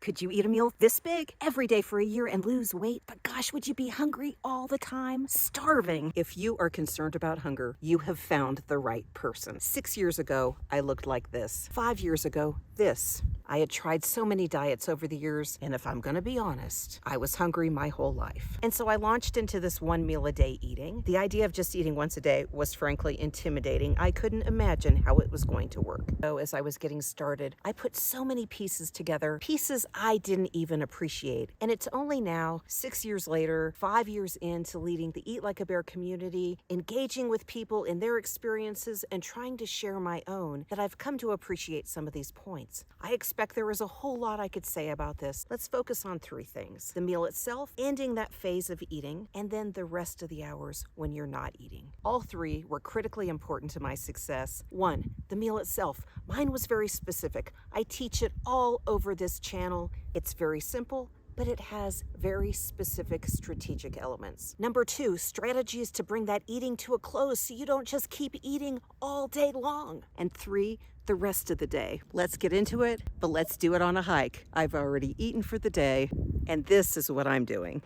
Could you eat a meal this big every day for a year and lose weight? But gosh, would you be hungry all the time? Starving? If you are concerned about hunger, you have found the right person. 6 years ago, I looked like this. 5 years ago, this. I had tried so many diets over the years, and if I'm gonna be honest, I was hungry my whole life. And so I launched into this 1 meal a day eating. The idea of just eating once a day was frankly intimidating. I couldn't imagine how it was going to work. So as I was getting started, I put so many pieces together, pieces I didn't even appreciate. And it's only now, 6 years later, 5 years into leading the Eat Like a Bear community, engaging with people in their experiences and trying to share my own, that I've come to appreciate some of these points. I expect there is a whole lot I could say about this. Let's focus on 3 things: the meal itself, ending that phase of eating, and then the rest of the hours when you're not eating. All 3 were critically important to my success. 1, the meal itself. Mine was very specific. I teach it all over this channel. It's very simple, but it has very specific strategic elements. Number 2, strategies to bring that eating to a close so you don't just keep eating all day long. And 3, the rest of the day. Let's get into it, but let's do it on a hike. I've already eaten for the day, and this is what I'm doing.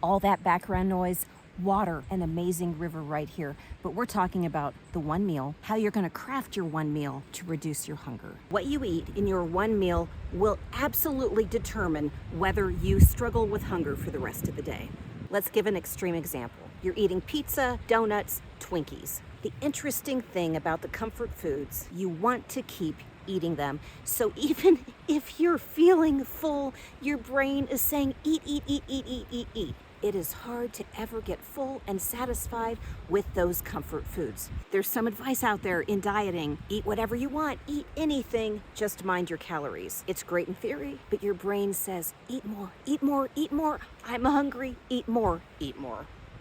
All that background noise, water, an amazing river right here. But we're talking about the 1 meal, how you're gonna craft your 1 meal to reduce your hunger. What you eat in your 1 meal will absolutely determine whether you struggle with hunger for the rest of the day. Let's give an extreme example. You're eating pizza, donuts, Twinkies. The interesting thing about the comfort foods, you want to keep eating them. So even if you're feeling full, your brain is saying eat, eat, eat, eat, eat, eat, eat. It is hard to ever get full and satisfied with those comfort foods. There's some advice out there in dieting: eat whatever you want, eat anything, just mind your calories. It's great in theory, but your brain says eat more, eat more, eat more. I'm hungry, eat more,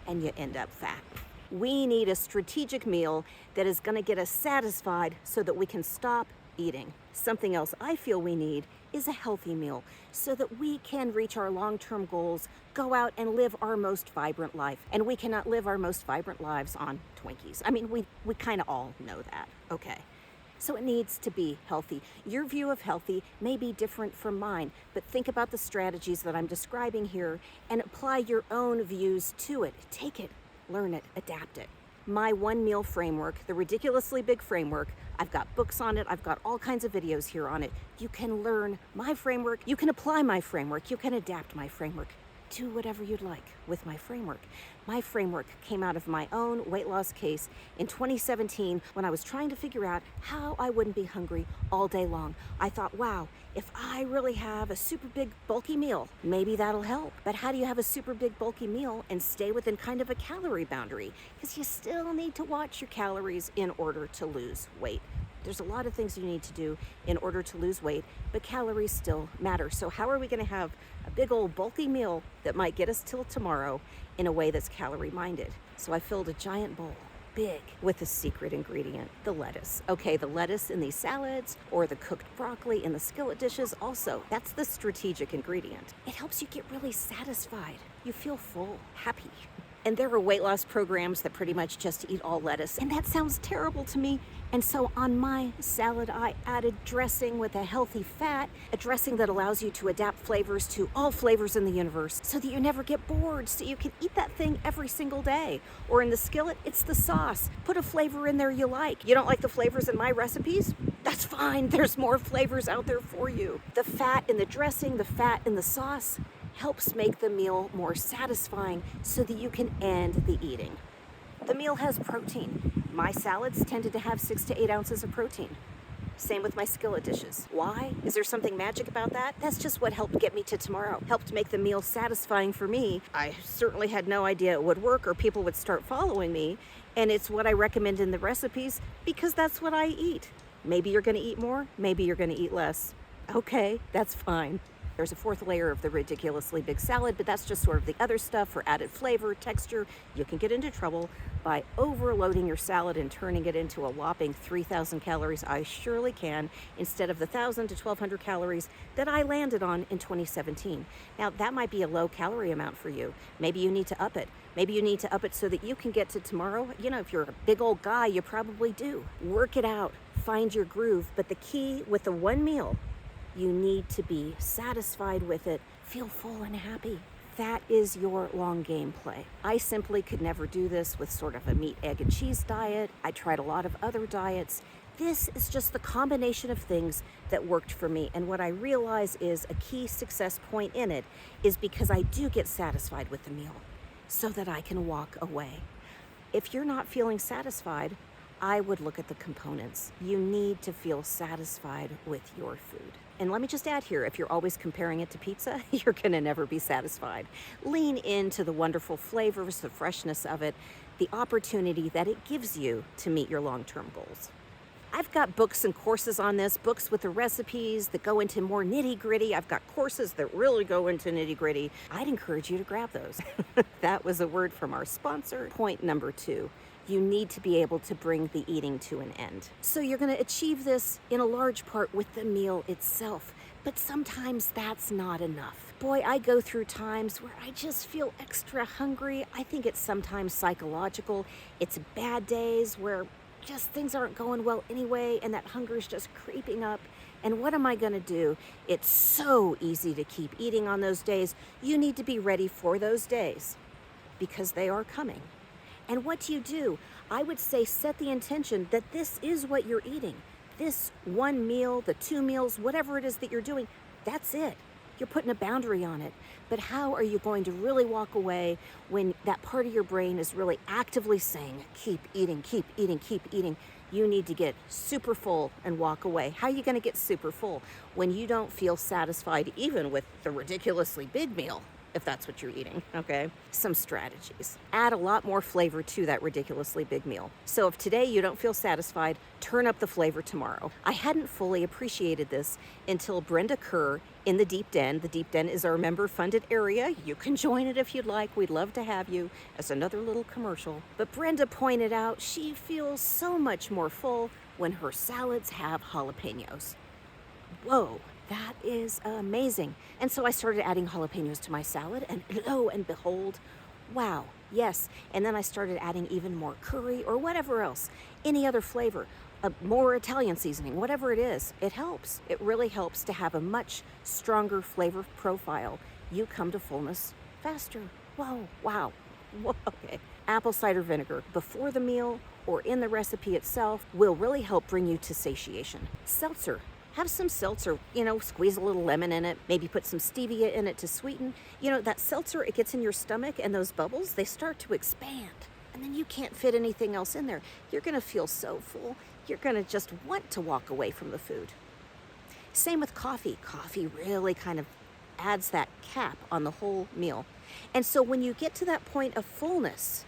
and you end up fat. We need a strategic meal that is gonna get us satisfied so that we can stop eating. Something else I feel we need is a healthy meal so that we can reach our long-term goals, go out and live our most vibrant life. And we cannot live our most vibrant lives on Twinkies. I mean, we kind of all know that, okay? So it needs to be healthy. Your view of healthy may be different from mine, but think about the strategies that I'm describing here and apply your own views to it. Take it, learn it, adapt it. My 1 meal framework, the Ridiculously Big Framework, I've got books on it, I've got all kinds of videos here on it. You can learn my framework, you can apply my framework, you can adapt my framework. Do whatever you'd like with my framework. My framework came out of my own weight loss case in 2017 when I was trying to figure out how I wouldn't be hungry all day long. I thought, wow, if I really have a super big bulky meal, maybe that'll help. But how do you have a super big bulky meal and stay within kind of a calorie boundary? Because you still need to watch your calories in order to lose weight. There's a lot of things you need to do in order to lose weight, but calories still matter. So how are we gonna have a big old bulky meal that might get us till tomorrow in a way that's calorie minded? So I filled a giant bowl, big, with a secret ingredient, the lettuce. Okay, the lettuce in these salads or the cooked broccoli in the skillet dishes also, that's the strategic ingredient. It helps you get really satisfied. You feel full, happy. And there are weight loss programs that pretty much just eat all lettuce, and that sounds terrible to me. And so on my salad, I added dressing with a healthy fat, a dressing that allows you to adapt flavors to all flavors in the universe so that you never get bored, so you can eat that thing every single day. Or in the skillet, it's the sauce. Put a flavor in there you like. You don't like the flavors in my recipes? That's fine, there's more flavors out there for you. The fat in the dressing, the fat in the sauce helps make the meal more satisfying so that you can end the eating. The meal has protein. My salads tended to have 6 to 8 ounces of protein. Same with my skillet dishes. Why? Is there something magic about that? That's just what helped get me to tomorrow. Helped make the meal satisfying for me. I certainly had no idea it would work or people would start following me. And it's what I recommend in the recipes because that's what I eat. Maybe you're gonna eat more, maybe you're gonna eat less. Okay, that's fine. There's a 4th layer of the Ridiculously Big Salad, but that's just sort of the other stuff for added flavor, texture. You can get into trouble by overloading your salad and turning it into a whopping 3,000 calories. I surely can, instead of the 1,000 to 1,200 calories that I landed on in 2017. Now, that might be a low calorie amount for you. Maybe you need to up it. Maybe you need to up it so that you can get to tomorrow. You know, if you're a big old guy, you probably do. Work it out. Find your groove. But the key with the 1 meal You need to be satisfied with it, feel full and happy. That is your long game play. I simply could never do this with sort of a meat, egg, and cheese diet. I tried a lot of other diets. This is just the combination of things that worked for me. And what I realize is a key success point in it is because I do get satisfied with the meal so that I can walk away. If you're not feeling satisfied, I would look at the components. You need to feel satisfied with your food. And let me just add here, if you're always comparing it to pizza, you're gonna never be satisfied. Lean into the wonderful flavors, the freshness of it, the opportunity that it gives you to meet your long-term goals. I've got books and courses on this, books with the recipes that go into more nitty-gritty. I've got courses that really go into nitty-gritty. I'd encourage you to grab those. That was a word from our sponsor. Point number 2. You need to be able to bring the eating to an end. So you're going to achieve this in a large part with the meal itself, but sometimes that's not enough. Boy, I go through times where I just feel extra hungry. I think it's sometimes psychological. It's bad days where just things aren't going well anyway, and that hunger is just creeping up. And what am I going to do? It's so easy to keep eating on those days. You need to be ready for those days because they are coming. And what do? I would say set the intention that this is what you're eating. This one meal, the 2 meals, whatever it is that you're doing, that's it. You're putting a boundary on it. But how are you going to really walk away when that part of your brain is really actively saying, keep eating, keep eating, keep eating? You need to get super full and walk away. How are you going to get super full when you don't feel satisfied even with the ridiculously big meal? If that's what you're eating, okay? Some strategies. Add a lot more flavor to that ridiculously big meal. So if today you don't feel satisfied, turn up the flavor tomorrow. I hadn't fully appreciated this until Brenda Kerr in the Deep Den. The Deep Den is our member-funded area. You can join it if you'd like. We'd love to have you as another little commercial. But Brenda pointed out she feels so much more full when her salads have jalapenos. Whoa. That is amazing. And so I started adding jalapenos to my salad, and lo and behold, wow, yes. And then I started adding even more curry or whatever else, any other flavor, more Italian seasoning, whatever it is. It helps. It really helps to have a much stronger flavor profile. You come to fullness faster. Whoa, wow. Whoa, okay. Apple cider vinegar before the meal or in the recipe itself will really help bring you to satiation. Seltzer. Have some seltzer, squeeze a little lemon in it, maybe put some stevia in it to sweeten. That seltzer, it gets in your stomach and those bubbles, they start to expand. And then you can't fit anything else in there. You're gonna feel so full, you're gonna just want to walk away from the food. Same with coffee. Coffee really kind of adds that cap on the whole meal. And so when you get to that point of fullness,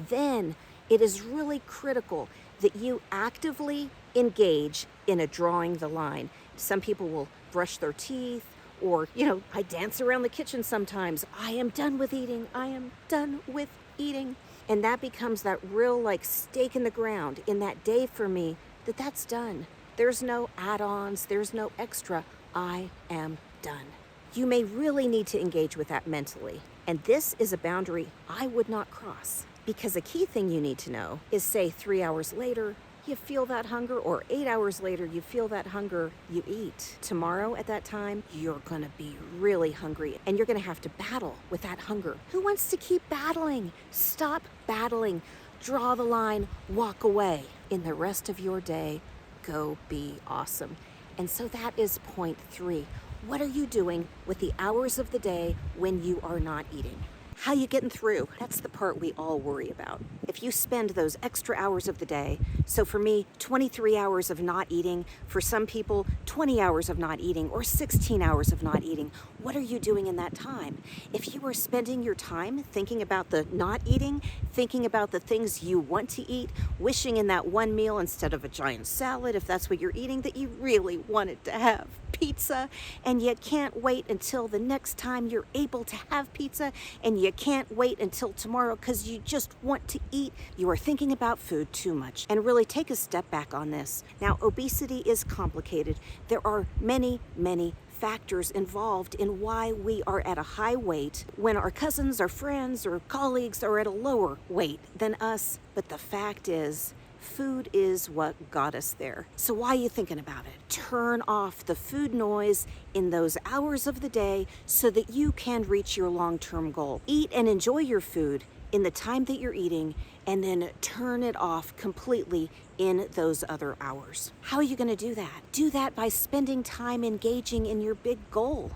then it is really critical that you actively engage in a drawing the line. Some people will brush their teeth or, I dance around the kitchen sometimes. I am done with eating. I am done with eating. And that becomes that real stake in the ground in that day for me that's done. There's no add-ons. There's no extra. I am done. You may really need to engage with that mentally. And this is a boundary I would not cross. Because a key thing you need to know is, say, 3 hours later, you feel that hunger, or 8 hours later, you feel that hunger, you eat. Tomorrow at that time, you're gonna be really hungry, and you're gonna have to battle with that hunger. Who wants to keep battling? Stop battling. Draw the line, walk away. In the rest of your day, go be awesome. And so that is point 3. What are you doing with the hours of the day when you are not eating? How you getting through? That's the part we all worry about. If you spend those extra hours of the day, so for me, 23 hours of not eating, for some people, 20 hours of not eating, or 16 hours of not eating, what are you doing in that time? If you are spending your time thinking about the not eating, thinking about the things you want to eat, wishing in that one meal instead of a giant salad, if that's what you're eating, that you really wanted to have pizza, and you can't wait until the next time you're able to have pizza, and you can't wait until tomorrow because you just want to eat, you are thinking about food too much. And really take a step back on this. Now, obesity is complicated. There are many, many factors involved in why we are at a high weight when our cousins, our friends, or colleagues are at a lower weight than us. But the fact is, Food is what got us there. So why are you thinking about it? Turn off the food noise in those hours of the day so that you can reach your long-term goal. Eat and enjoy your food in the time that you're eating, and then turn it off completely in those other hours. How are you going to do that? Do that by spending time engaging in your big goal.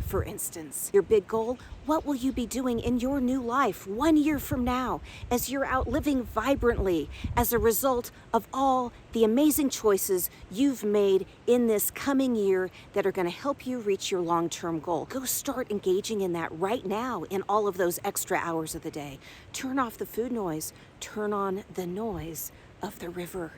For instance, your big goal, what will you be doing in your new life 1 year from now as you're out living vibrantly as a result of all the amazing choices you've made in this coming year that are going to help you reach your long-term goal? Go start engaging in that right now in all of those extra hours of the day. Turn off the food noise. Turn on the noise of the river.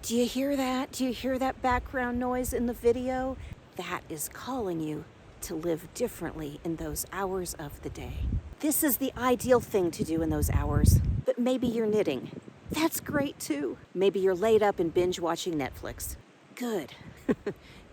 Do you hear that? Do you hear that background noise in the video? That is calling you to live differently in those hours of the day. This is the ideal thing to do in those hours, but maybe you're knitting. That's great too. Maybe you're laid up and binge watching Netflix. Good.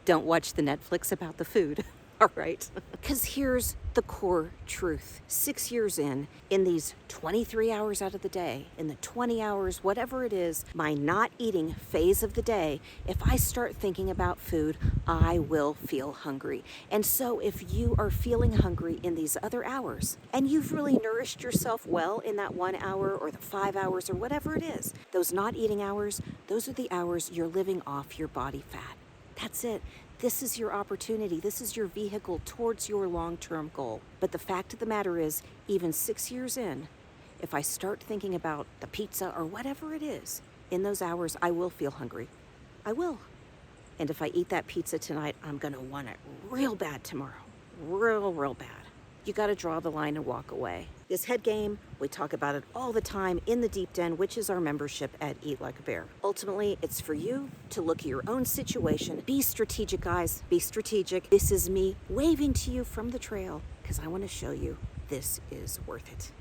Don't watch the Netflix about the food. All right. Because here's the core truth. 6 years in these 23 hours out of the day, in the 20 hours, whatever it is, my not eating phase of the day, if I start thinking about food, I will feel hungry. And so if you are feeling hungry in these other hours, and you've really nourished yourself well in that 1 hour or the 5 hours or whatever it is, those not eating hours, those are the hours you're living off your body fat. That's it. This is your opportunity. This is your vehicle towards your long-term goal. But the fact of the matter is, even 6 years in, if I start thinking about the pizza or whatever it is, in those hours, I will feel hungry. I will. And if I eat that pizza tonight, I'm going to want it real bad tomorrow. Real bad. You got to draw the line and walk away. This head game, we talk about it all the time in the Deep Den, which is our membership at Eat Like a Bear. Ultimately, it's for you to look at your own situation. Be strategic, guys. Be strategic. This is me waving to you from the trail because I want to show you this is worth it.